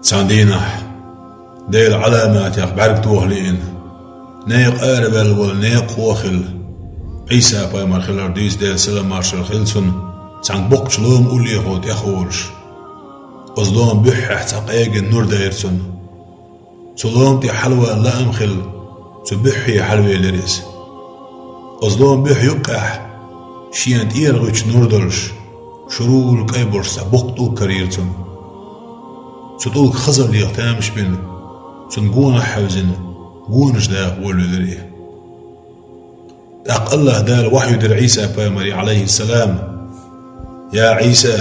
ساندينح ديل علامات يا بعرك توهلين نيق آربل والنيق وخل عيسى بايمر خلر ديس ديل سلام مارشال خلسون سان بوقش لوم أولي غوت يخورش أصدوم بيح تقايق النور دايرسون سلوم تي حلوة لا أمخل تبحي حلوة لريس أصدوم بيح يقح شيان تيرغوش نوردلش شرول كايبرش سبقتو كاريرتون ستولك خزر ليغتامش بين سنقونا حوزن قونش دا ولو ذري تاق الله دال وحي در عيسى بايمري عليه السلام يا عيسى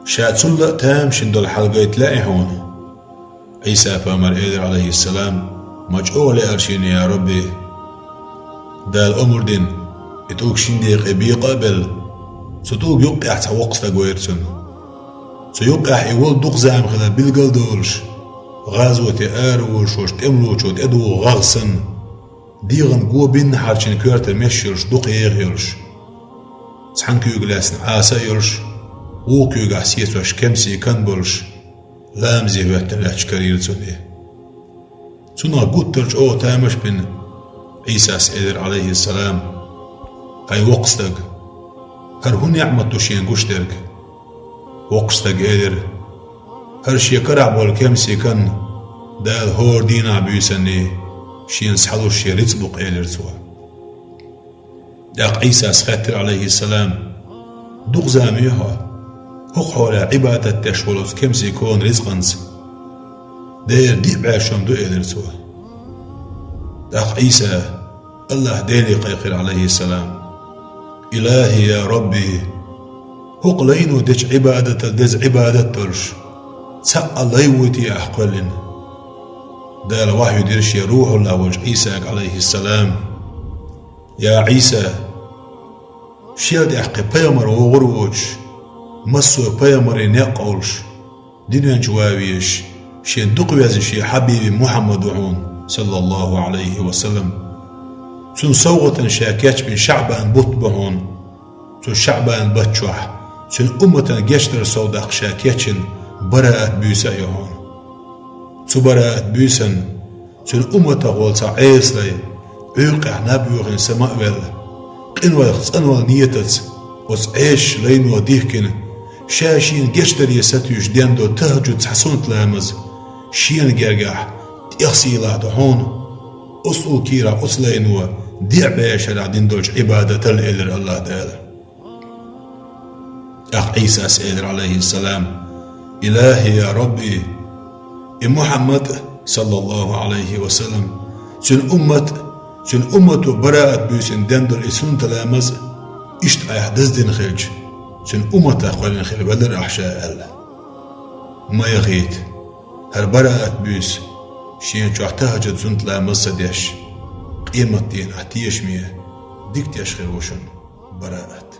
شاد سلق تامشن دول حلقة تلاقيهون عيسى بايمر ايدر عليه السلام مجعول ارشين يا ربي دال امر دين اتوك شنديق ابي قابل ستوك يقع توقس تقويرتون سيقع يول دوق زام خلا بالقل دولش غازوة آروش وشت امروش وت ادو غغسن ديغن قوة بين حارشين كورت المشيرش دوق يغيرش سحن كيو غلاسن عاسا يرش وكيو غحسيت وش كمسي كان بولش لامزي واتلاش كاريرتون سنة قوترش او تامش بين عيسى سيدر عليه السلام هاي وقستك هر هون يعمد دوشين قشترك وقستك قادر هر شي كرع بالكمسي كان دال هور دينا بيسني شين سحلو شي رتبق قادر توا داق عيسى سخاتر عليه السلام دوغ زاميها هق حول عبادة تشولوت كمسي كون رزقنس دير ديب عاشم دو قادر توا داق عيسى الله ديلي قيقر عليه السلام إلهي يا ربي هق لينو دج عبادة دز عبادة تلش سأل ليوتي أحقلن دال وحي درش روح الله وجه عيسى عليه السلام يا عيسى شيل دي أحقي بيامر وغروج مسو بيامر نقولش دينان جواويش شين دقويز شي حبيبي محمد وعون صلى الله عليه وسلم سن صوغة شاكيش بن شعبان بطبهون سن شعبان بتشوح سن أمة جشتر صودق شاكيشن براءت بيسا يهون سن براءت بيسن سن أمة غولتا عيسلي عيقع نبيوغن سماء قنوة قنوة نيتت وصعيش لين وديهكن شاشين جشتر يستيوش ديندو تهجد حسون تلامز شين جرجح تيخسي لادهون أصل كيرا أصلينوا ديع بيشر عدين دولش عبادة الإلر الله تعالى أخ عيسى سيدر عليه السلام إلهي يا ربي محمد صلى الله عليه وسلم سن أمة براءة بيسن دندل إسون تلامز إشت أحدث دين خلج سن أمة أخوالين خلج بدر أحشاء الله ما يغيت هر براءة بيس شين شو احتاجت زنت لامز سديش قيمة دين احتيش ميه ديك تيش خير وشن براءة